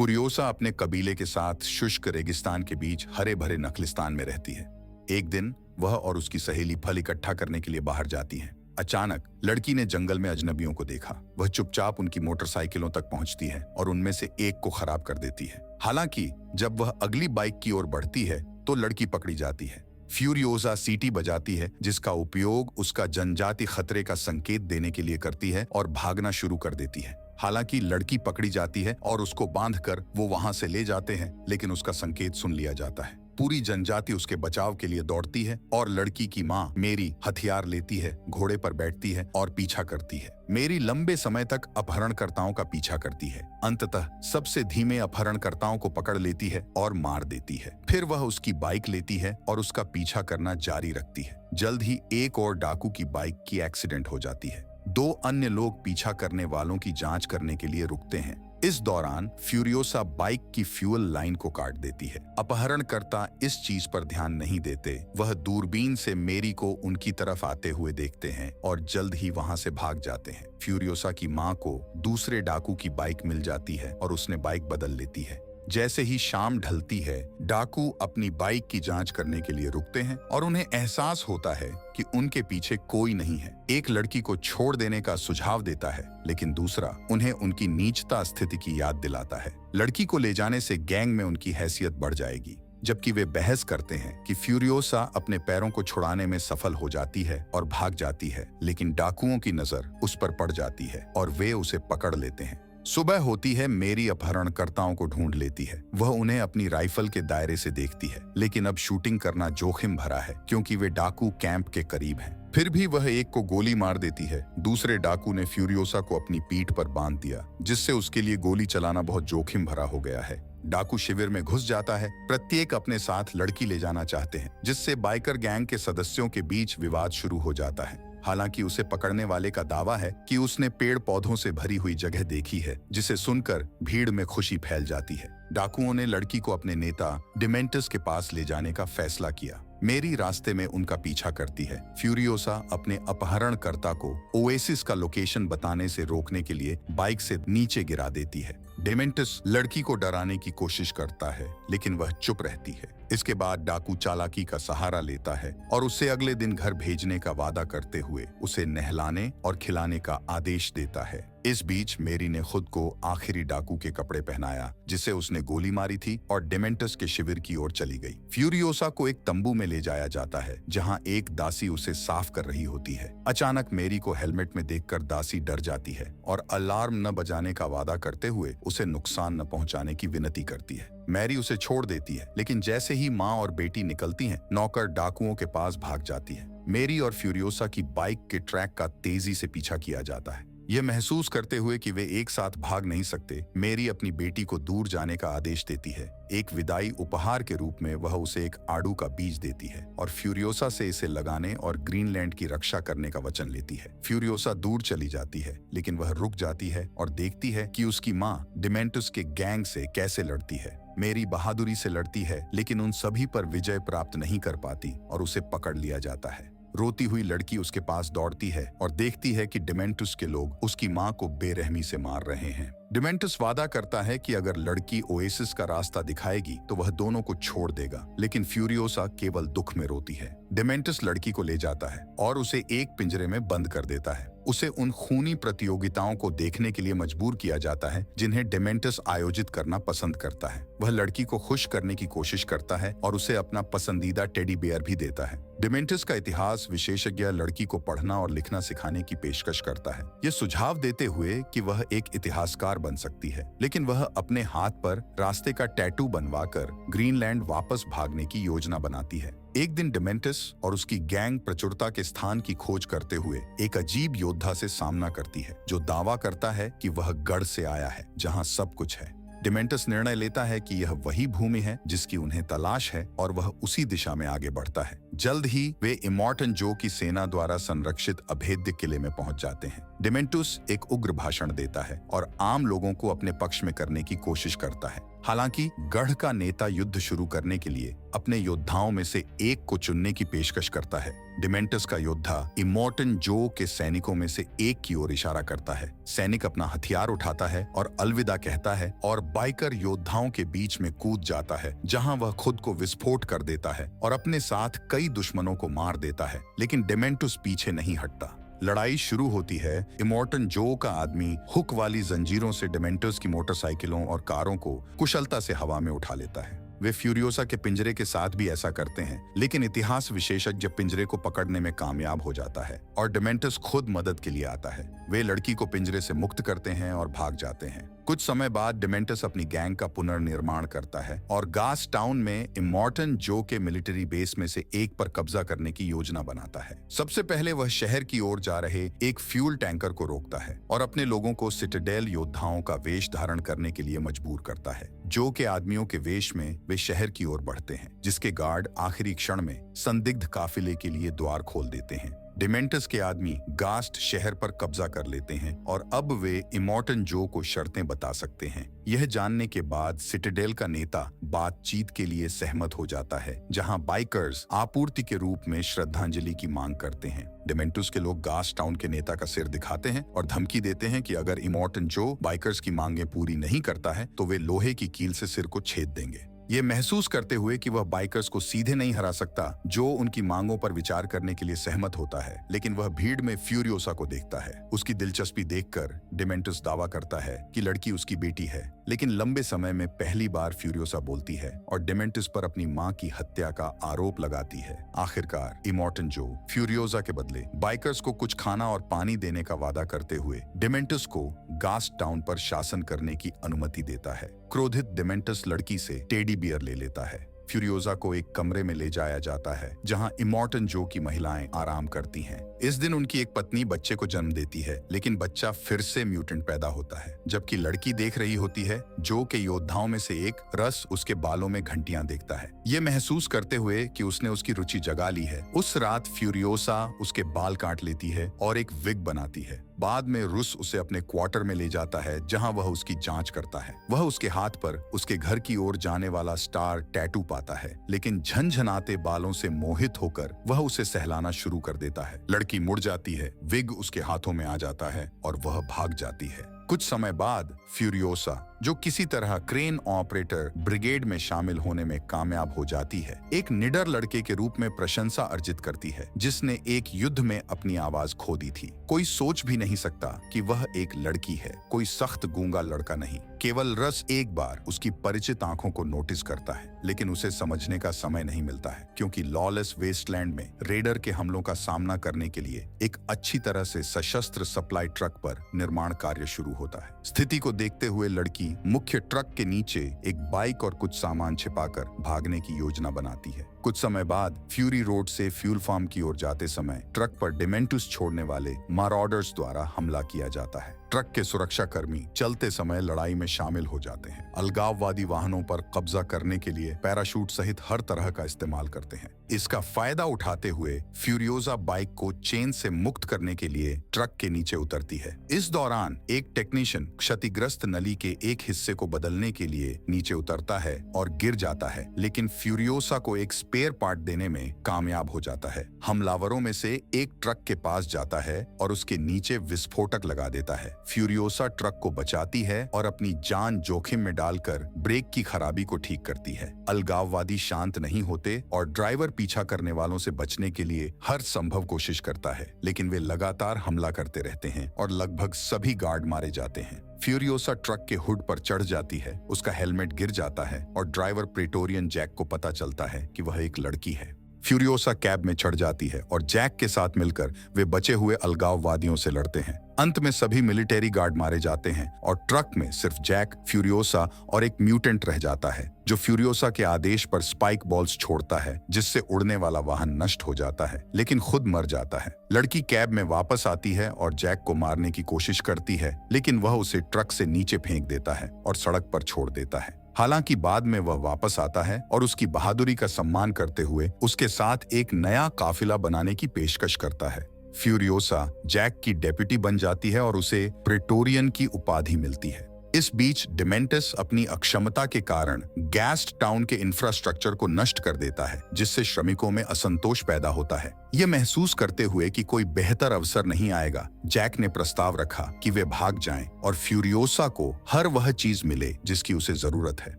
फुरियोसा अपने कबीले के साथ शुष्क रेगिस्तान के बीच हरे भरे नखलिस्तान में रहती है। एक दिन वह और उसकी सहेली फल इकट्ठा करने के लिए बाहर जाती हैं। अचानक लड़की ने जंगल में अजनबियों को देखा। वह चुपचाप उनकी मोटरसाइकिलों तक पहुंचती है और उनमें से एक को खराब कर देती है। हालांकि जब वह अगली बाइक की ओर बढ़ती है तो लड़की पकड़ी जाती है। फ्यूरियोसा सीटी बजाती है, जिसका उपयोग उसका जनजाति खतरे का संकेत देने के लिए करती है और भागना शुरू कर देती है। हालांकि लड़की पकड़ी जाती है और उसको बांधकर वो वहां से ले जाते हैं, लेकिन उसका संकेत सुन लिया जाता है। पूरी जनजाति उसके बचाव के लिए दौड़ती है और लड़की की माँ मेरी हथियार लेती है, घोड़े पर बैठती है और पीछा करती है। मेरी लंबे समय तक अपहरणकर्ताओं का पीछा करती है। अंततः सबसे धीमे अपहरणकर्ताओं को पकड़ लेती है और मार देती है। फिर वह उसकी बाइक लेती है और उसका पीछा करना जारी रखती है। जल्द ही एक और डाकू की बाइक की एक्सीडेंट हो जाती है। दो अन्य लोग पीछा करने वालों की जांच करने के लिए रुकते हैं। इस दौरान फ्यूरियोसा बाइक की फ्यूल लाइन को काट देती है। अपहरणकर्ता इस चीज पर ध्यान नहीं देते। वह दूरबीन से मेरी को उनकी तरफ आते हुए देखते हैं और जल्द ही वहां से भाग जाते हैं। फ्यूरियोसा की मां को दूसरे डाकू की बाइक मिल जाती है और उसने बाइक बदल लेती है। जैसे ही शाम ढलती है, डाकू अपनी बाइक की जांच करने के लिए रुकते हैं और उन्हें एहसास होता है कि उनके पीछे कोई नहीं है। एक लड़की को छोड़ देने का सुझाव देता है, लेकिन दूसरा उन्हें उनकी नीचता स्थिति की याद दिलाता है। लड़की को ले जाने से गैंग में उनकी हैसियत बढ़ जाएगी। जबकि वे बहस करते हैं कि फ्यूरियोसा अपने पैरों को छुड़ाने में सफल हो जाती है और भाग जाती है, लेकिन डाकुओं की नजर उस पर पड़ जाती है और वे उसे पकड़ लेते हैं। सुबह होती है, मेरी अपहरणकर्ताओं को ढूंढ लेती है। वह उन्हें अपनी राइफल के दायरे से देखती है, लेकिन अब शूटिंग करना जोखिम भरा है क्योंकि वे डाकू कैंप के करीब हैं। फिर भी वह एक को गोली मार देती है। दूसरे डाकू ने फ्यूरियोसा को अपनी पीठ पर बांध दिया, जिससे उसके लिए गोली चलाना बहुत जोखिम भरा हो गया है। डाकू शिविर में घुस जाता है। प्रत्येक अपने साथ लड़की ले जाना चाहते हैं, जिससे बाइकर गैंग के सदस्यों के बीच विवाद शुरू हो जाता है। हालांकि उसे पकड़ने वाले का दावा है कि उसने पेड़ पौधों से भरी हुई जगह देखी है, जिसे सुनकर भीड़ में खुशी फैल जाती है। डाकुओं ने लड़की को अपने नेता डिमेंटस के पास ले जाने का फैसला किया। मेरी रास्ते में उनका पीछा करती है। फ्यूरियोसा अपने अपहरणकर्ता को ओएसिस का लोकेशन बताने से रोकने के लिए बाइक से नीचे गिरा देती है। डिमेंटस लड़की को डराने की कोशिश करता है, लेकिन वह चुप रहती है। इसके बाद डाकू चालाकी का सहारा लेता है और उसे अगले दिन घर भेजने का वादा करते हुए उसे नहलाने और खिलाने का आदेश देता है। इस बीच मेरी ने खुद को आखिरी डाकू के कपड़े पहनाया, जिसे उसने गोली मारी थी, और डिमेंटस के शिविर की ओर चली गई। फ्यूरियोसा को एक तंबू में ले जाया जाता है, जहां एक दासी उसे साफ कर रही होती है। अचानक मेरी को हेलमेट में देखकर दासी डर जाती है और अलार्म न बजाने का वादा करते हुए उसे नुकसान न पहुंचाने की विनती करती है। मैरी उसे छोड़ देती है, लेकिन जैसे ही माँ और बेटी निकलती हैं, नौकर डाकुओं के पास भाग जाती है। मेरी और फ्यूरियोसा की बाइक के ट्रैक का तेजी से पीछा किया जाता है। यह महसूस करते हुए कि वे एक साथ भाग नहीं सकते, मेरी अपनी बेटी को दूर जाने का आदेश देती है। एक विदाई उपहार के रूप में वह उसे एक आड़ू का बीज देती है और फ्यूरियोसा से इसे लगाने और ग्रीनलैंड की रक्षा करने का वचन लेती है। फ्यूरियोसा दूर चली जाती है, लेकिन वह रुक जाती है और देखती है कि उसकी माँ डिमेंटस के गैंग से कैसे लड़ती है। मेरी बहादुरी से लड़ती है, लेकिन उन सभी पर विजय प्राप्त नहीं कर पाती और उसे पकड़ लिया जाता है। रोती हुई लड़की उसके पास दौड़ती है और देखती है कि डिमेंटस के लोग उसकी मां को बेरहमी से मार रहे हैं। डिमेंटस वादा करता है कि अगर लड़की ओएसिस का रास्ता दिखाएगी तो वह दोनों को छोड़ देगा, लेकिन फ्यूरियोसा केवल दुख में रोती है। डिमेंटस लड़की को ले जाता है और उसे एक पिंजरे में बंद कर देता है। उसे उन खूनी प्रतियोगिताओं को देखने के लिए मजबूर किया जाता है जिन्हें डिमेंटस आयोजित करना पसंद करता है। वह लड़की को खुश करने की कोशिश करता है और उसे अपना पसंदीदा टेडी बेयर भी देता है। डिमेंटस का इतिहास विशेषज्ञ लड़की को पढ़ना और लिखना सिखाने की पेशकश करता है, ये सुझाव देते हुए कि वह एक इतिहासकार बन सकती है, लेकिन वह अपने हाथ पर रास्ते का टैटू बनवाकर ग्रीनलैंड वापस भागने की योजना बनाती है। एक दिन डिमेंटस और उसकी गैंग प्रचुरता के स्थान की खोज करते हुए एक अजीब योद्धा से सामना करती है, जो दावा करता है कि वह गढ़ से आया है जहां सब कुछ है। डिमेंटस निर्णय लेता है कि यह वही भूमि है जिसकी उन्हें तलाश है और वह उसी दिशा में आगे बढ़ता है। जल्द ही वे इमॉर्टन जो की सेना द्वारा संरक्षित अभेद्य किले में पहुंच जाते हैं। डिमेंटस एक उग्र भाषण देता है और आम लोगों को अपने पक्ष में करने की कोशिश करता है। हालांकि गढ़ का नेता युद्ध शुरू करने के लिए अपने योद्धाओं में से एक को चुनने की पेशकश करता है। डिमेंटस का योद्धा इमोर्टन जो के सैनिकों में से एक की ओर इशारा करता है। सैनिक अपना हथियार उठाता है और अलविदा कहता है और बाइकर योद्धाओं के बीच में कूद जाता है, जहां वह खुद को विस्फोट कर देता है और अपने साथ कई दुश्मनों को मार देता है। लेकिन डिमेंटस पीछे नहीं हटता। लड़ाई शुरू होती है। इमोर्टन जो का आदमी हुक वाली जंजीरों से डिमेंटस की मोटरसाइकिलों और कारों को कुशलता से हवा में उठा लेता है। वे फ्यूरियोसा के पिंजरे के साथ भी ऐसा करते हैं, लेकिन इतिहास विशेषज्ञ पिंजरे को पकड़ने में कामयाब हो जाता है और डिमेंटस खुद मदद के लिए आता है। वे लड़की को पिंजरे से मुक्त करते हैं और भाग जाते हैं। कुछ समय बाद डिमेंटस अपनी गैंग का पुनर्निर्माण करता है और गास टाउन में इमोर्टन जो के मिलिट्री बेस में से एक पर कब्जा करने की योजना बनाता है। सबसे पहले वह शहर की ओर जा रहे एक फ्यूल टैंकर को रोकता है और अपने लोगों को सिटाडेल योद्धाओं का वेश धारण करने के लिए मजबूर करता है। जो के आदमियों के वेश में वे शहर की ओर बढ़ते हैं, जिसके गार्ड आखिरी क्षण में संदिग्ध काफिले के लिए द्वार खोल देते हैं। डिमेंटस के आदमी गास्ट शहर पर कब्जा कर लेते हैं और अब वे इमोर्टन जो को शर्तें बता सकते हैं। यह जानने के बाद सिटाडेल का नेता बातचीत के लिए सहमत हो जाता है, जहां बाइकर्स आपूर्ति के रूप में श्रद्धांजलि की मांग करते हैं। डिमेंटस के लोग गास्ट टाउन के नेता का सिर दिखाते हैं और धमकी देते हैं कि अगर इमोर्टन जो बाइकर्स की मांगें पूरी नहीं करता है तो वे लोहे की कील से सिर को छेद देंगे। ये महसूस करते हुए कि वह बाइकर्स को सीधे नहीं हरा सकता, जो उनकी मांगों पर विचार करने के लिए सहमत होता है, लेकिन वह भीड़ में फ्यूरियोसा को देखता है। उसकी दिलचस्पी देखकर डिमेंटस दावा करता है कि लड़की उसकी बेटी है, लेकिन लंबे समय में पहली बार फ्यूरियोसा बोलती है और डिमेंटस पर अपनी मां की हत्या का आरोप लगाती है। आखिरकार इमोर्टन जो फ्यूरियोसा के बदले बाइकर्स को कुछ खाना और पानी देने का वादा करते हुए डिमेंटस को गास्ट टाउन पर शासन करने की अनुमति देता है। क्रोधित डिमेंटस लड़की से टेडी बियर ले लेता है। फ्यूरियोसा को एक कमरे में ले जाया जाता है, जहां इमोर्टन जो की महिलाएं आराम करती हैं। इस दिन उनकी एक पत्नी बच्चे को जन्म देती है, लेकिन बच्चा फिर से म्यूटेंट पैदा होता है। जबकि लड़की देख रही होती है, जो के योद्धाओं में से एक रस उसके बालों में घंटियां देखता है, ये महसूस करते हुए कि उसने उसकी रुचि जगा ली है। उस रात फ्यूरियोसा उसके बाल काट लेती है और एक विग बनाती है। बाद में रुस उसे अपने क्वार्टर में ले जाता है, जहां वह उसकी जांच करता है। वह उसके हाथ पर उसके घर की ओर जाने वाला स्टार टैटू पाता है, लेकिन झनझनाते बालों से मोहित होकर वह उसे सहलाना शुरू कर देता है। लड़की मुड़ जाती है, विग उसके हाथों में आ जाता है और वह भाग जाती है। कुछ समय बाद फ्यूरियोसा, जो किसी तरह क्रेन ऑपरेटर ब्रिगेड में शामिल होने में कामयाब हो जाती है, एक निडर लड़के के रूप में प्रशंसा अर्जित करती है, जिसने एक युद्ध में अपनी आवाज खो दी थी। कोई सोच भी नहीं सकता कि वह एक लड़की है, कोई सख्त गूंगा लड़का नहीं। केवल रस एक बार उसकी परिचित आंखों को नोटिस करता है, लेकिन उसे समझने का समय नहीं मिलता है, क्योंकि लॉलेस वेस्टलैंड में रेडर के हमलों का सामना करने के लिए एक अच्छी तरह से सशस्त्र सप्लाई ट्रक पर निर्माण कार्य शुरू होता है। स्थिति को देखते हुए लड़की मुख्य ट्रक के नीचे एक बाइक और कुछ सामान छिपाकर भागने की योजना बनाती है। कुछ समय बाद फ्यूरी रोड से फ्यूल फार्म की ओर जाते समय ट्रक पर डिमेंटस छोड़ने वाले मारॉडर्स द्वारा हमला किया जाता है। ट्रक के सुरक्षा कर्मी चलते समय लड़ाई में शामिल हो जाते हैं। अलगाववादी वाहनों पर कब्जा करने के लिए पैराशूट सहित हर तरह का इस्तेमाल करते हैं। इसका फायदा उठाते हुए फ्यूरियोसा बाइक को चेन से मुक्त करने के लिए ट्रक के नीचे उतरती है। इस दौरान एक टेक्नीशियन क्षतिग्रस्त नली के एक हिस्से को बदलने के लिए नीचे उतरता है और गिर जाता है, लेकिन फ्यूरियोसा को एक स्पेयर पार्ट देने में कामयाब हो जाता है। हमलावरों में से एक ट्रक के पास जाता है और उसके नीचे विस्फोटक लगा देता है। फ्यूरियोसा ट्रक को बचाती है और अपनी जान जोखिम में डालकर ब्रेक की खराबी को ठीक करती है। अलगाववादी शांत नहीं होते और ड्राइवर पीछा करने वालों से बचने के लिए हर संभव कोशिश करता है, लेकिन वे लगातार हमला करते रहते हैं और लगभग सभी गार्ड मारे जाते हैं। फ्यूरियोसा ट्रक के हुड पर चढ़ जाती है, उसका हेलमेट गिर जाता है और ड्राइवर प्रेटोरियन जैक को पता चलता है कि वह एक लड़की है। फ्यूरियोसा कैब में चढ़ जाती है और जैक के साथ मिलकर वे बचे हुए अलगाववादियों से लड़ते हैं। अंत में सभी मिलिट्री गार्ड मारे जाते हैं और ट्रक में सिर्फ जैक, फ्यूरियोसा और एक म्यूटेंट रह जाता है, जो फ्यूरियोसा के आदेश पर स्पाइक बॉल्स छोड़ता है, जिससे उड़ने वाला वाहन नष्ट हो जाता है, लेकिन खुद मर जाता है। लड़की कैब में वापस आती है और जैक को मारने की कोशिश करती है, लेकिन वह उसे ट्रक से नीचे फेंक देता है और सड़क पर छोड़ देता है। हालांकि बाद में वह वापस आता है और उसकी बहादुरी का सम्मान करते हुए उसके साथ एक नया काफिला बनाने की पेशकश करता है। फ्यूरियोसा जैक की डेप्यूटी बन जाती है और उसे प्रेटोरियन की उपाधि मिलती है। इस बीच डिमेंटस अपनी अक्षमता के कारण गैस्ट टाउन के इंफ्रास्ट्रक्चर को नष्ट कर देता है, जिससे श्रमिकों में असंतोष पैदा होता है। यह महसूस करते हुए कि कोई बेहतर अवसर नहीं आएगा, जैक ने प्रस्ताव रखा कि वे भाग जाएं और फ्यूरियोसा को हर वह चीज मिले जिसकी उसे जरूरत है।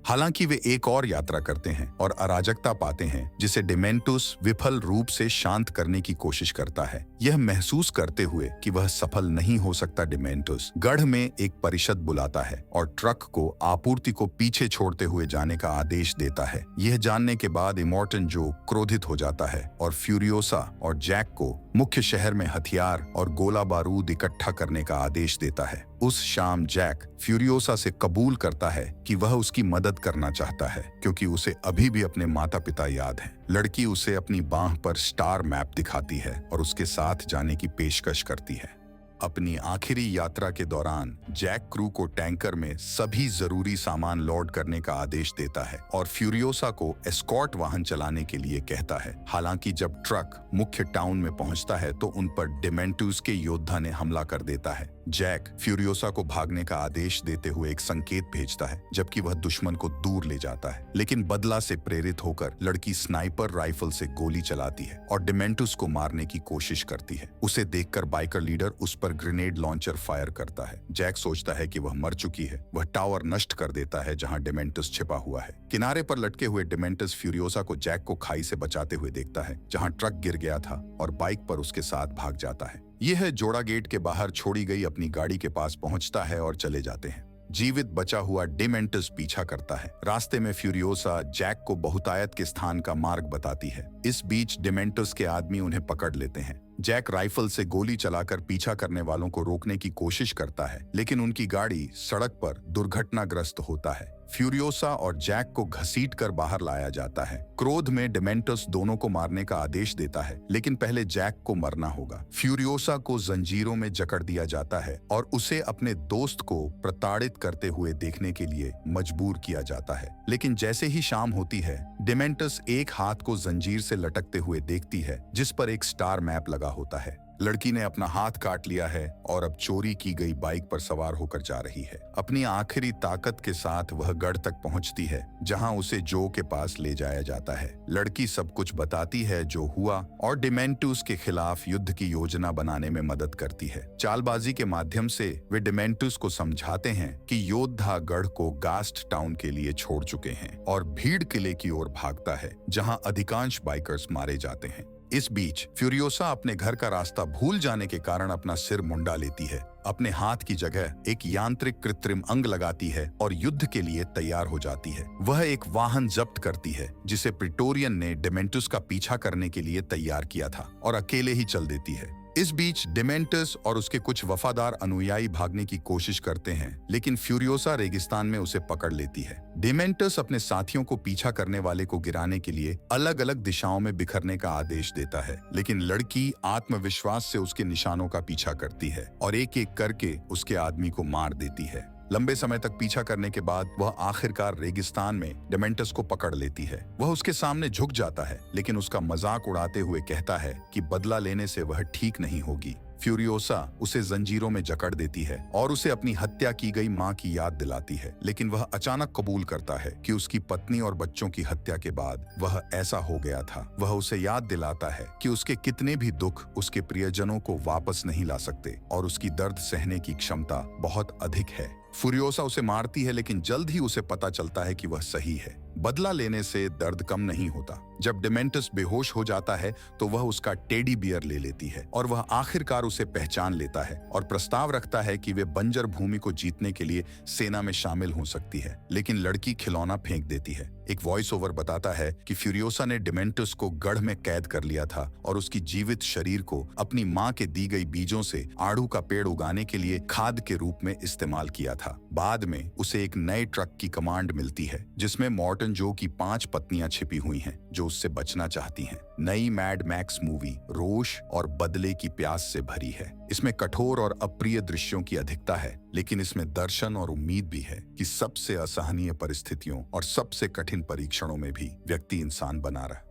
हालांकि वे एक और यात्रा करते हैं और अराजकता पाते हैं, जिसे डिमेंटुस विफल रूप से शांत करने की कोशिश करता है। यह महसूस करते हुए कि वह सफल नहीं हो सकता, डिमेंटुस गढ़ में एक परिषद बुलाता है और ट्रक को आपूर्ति को पीछे छोड़ते हुए जाने का आदेश देता है। यह जानने के बाद इमोर्टन जो क्रोधित हो जाता है और फ्यूरियोसा और जैक को मुख्य शहर में हथियार और गोला बारूद इकट्ठा करने का आदेश देता है। उस शाम जैक फ्यूरियोसा से कबूल करता है कि वह उसकी मदद करना चाहता है, क्योंकि उसे अभी भी अपने माता पिता याद हैं। लड़की उसे अपनी बांह पर स्टार मैप दिखाती है और उसके साथ जाने की पेशकश करती है। अपनी आखिरी यात्रा के दौरान जैक क्रू को टैंकर में सभी जरूरी सामान लोड करने का आदेश देता है और फ्यूरियोसा को एस्कॉर्ट वाहन चलाने के लिए कहता है। हालांकि जब ट्रक मुख्य टाउन में पहुंचता है तो उन पर डिमेंटुस के योद्धा ने हमला कर देता है। जैक फ्यूरियोसा को भागने का आदेश देते हुए एक संकेत भेजता है, जबकि वह दुश्मन को दूर ले जाता है। लेकिन बदला से प्रेरित होकर लड़की स्नाइपर राइफल से गोली चलाती है और डिमेंटुस को मारने की कोशिश करती है। उसे देखकर बाइकर लीडर उस पर ग्रेनेड लॉन्चर फायर करता है। जैक सोचता है कि वह मर चुकी है। वह टावर नष्ट कर देता है जहां डिमेंटस छिपा हुआ है। किनारे पर लटके हुए डिमेंटस फ्यूरियोसा को जैक को खाई से बचाते हुए देखता है, जहां ट्रक गिर गया था, और बाइक पर उसके साथ भाग जाता है। यह जोड़ा गेट के बाहर छोड़ी गई अपनी गाड़ी के पास पहुंचता है और चले जाते हैं। जीवित बचा हुआ डिमेंटस पीछा करता है। रास्ते में फ्यूरियोसा जैक को बहुतायत के स्थान का मार्ग बताती है। इस बीच डिमेंटस के आदमी उन्हें पकड़ लेते हैं। जैक राइफल से गोली चलाकर पीछा करने वालों को रोकने की कोशिश करता है, लेकिन उनकी गाड़ी सड़क पर दुर्घटनाग्रस्त होता है। फ्यूरियोसा और जैक को घसीटकर बाहर लाया जाता है। क्रोध में डिमेंटस दोनों को मारने का आदेश देता है, लेकिन पहले जैक को मरना होगा। फ्यूरियोसा को जंजीरों में जकड़ दिया जाता है और उसे अपने दोस्त को प्रताड़ित करते हुए देखने के लिए मजबूर किया जाता है। लेकिन जैसे ही शाम होती है, डिमेंटस एक हाथ को जंजीर से लटकते हुए देखती है, जिस पर एक स्टार मैप लगा होता है। लड़की ने अपना हाथ काट लिया है और अब चोरी की गई बाइक पर सवार होकर जा रही है। अपनी आखिरी ताकत के साथ वह गढ़ तक पहुंचती है, जहां उसे जो के पास ले जाया जाता है। लड़की सब कुछ बताती है जो हुआ और डिमेंटुस के खिलाफ युद्ध की योजना बनाने में मदद करती है। चालबाजी के माध्यम से वे डिमेंटुस को समझाते हैं कि योद्धा गढ़ को गास्ट टाउन के लिए छोड़ चुके हैं और भीड़ किले की ओर भागता है, जहां अधिकांश बाइकर्स मारे जाते हैं। इस बीच फ्यूरियोसा अपने घर का रास्ता भूल जाने के कारण अपना सिर मुंडा लेती है। अपने हाथ की जगह एक यांत्रिक कृत्रिम अंग लगाती है और युद्ध के लिए तैयार हो जाती है। वह एक वाहन जब्त करती है, जिसे प्रिटोरियन ने डिमेंटुस का पीछा करने के लिए तैयार किया था, और अकेले ही चल देती है। इस बीच डिमेंटस और उसके कुछ वफादार अनुयायी भागने की कोशिश करते हैं, लेकिन फ्यूरियोसा रेगिस्तान में उसे पकड़ लेती है। डिमेंटस अपने साथियों को पीछा करने वाले को गिराने के लिए अलग अलग दिशाओं में बिखरने का आदेश देता है, लेकिन लड़की आत्मविश्वास से उसके निशानों का पीछा करती है और एक एक करके उसके आदमी को मार देती है। लंबे समय तक पीछा करने के बाद वह आखिरकार रेगिस्तान में डिमेंटस को पकड़ लेती है। वह उसके सामने झुक जाता है, लेकिन उसका मजाक उड़ाते हुए कहता है कि बदला लेने से वह ठीक नहीं होगी। फ्यूरियोसा उसे जंजीरों में जकड़ देती है और उसे अपनी हत्या की गई मां की याद दिलाती है, लेकिन वह अचानक कबूल करता है कि उसकी पत्नी और बच्चों की हत्या के बाद वह ऐसा हो गया था। वह उसे याद दिलाता है कि उसके कितने भी दुख उसके प्रियजनों को वापस नहीं ला सकते और उसकी दर्द सहने की क्षमता बहुत अधिक है। फ्यूरियोसा उसे मारती है, लेकिन जल्द ही उसे पता चलता है कि वह सही है। बदला लेने से दर्द कम नहीं होता। जब डिमेंटस बेहोश हो जाता है तो वह उसका टेडी बियर ले लेती है और वह आखिरकार उसे पहचान लेता है और प्रस्ताव रखता है कि वे बंजर भूमि को जीतने के लिए सेना में शामिल हो सकती है, लेकिन लड़की खिलौना फेंक देती है। एक वॉइस ओवर बताता है कि फ्यूरियोसा ने डिमेंटस को गढ़ में कैद कर लिया था और उसकी जीवित शरीर को अपनी मां के दी गई बीजों से आड़ू का पेड़ उगाने के लिए खाद के रूप में इस्तेमाल किया था। बाद में उसे एक नए ट्रक की कमांड मिलती है, जिसमें मॉर्टन जो की 5 पत्नियां छिपी हुई हैं, जो उससे बचना चाहती हैं। नई मैड मैक्स मूवी रोष और बदले की प्यास से भरी है। इसमें कठोर और अप्रिय दृश्यों की अधिकता है, लेकिन इसमें दर्शन और उम्मीद भी है कि सबसे असहनीय परिस्थितियों और सबसे कठिन परीक्षणों में भी व्यक्ति इंसान बना रहा।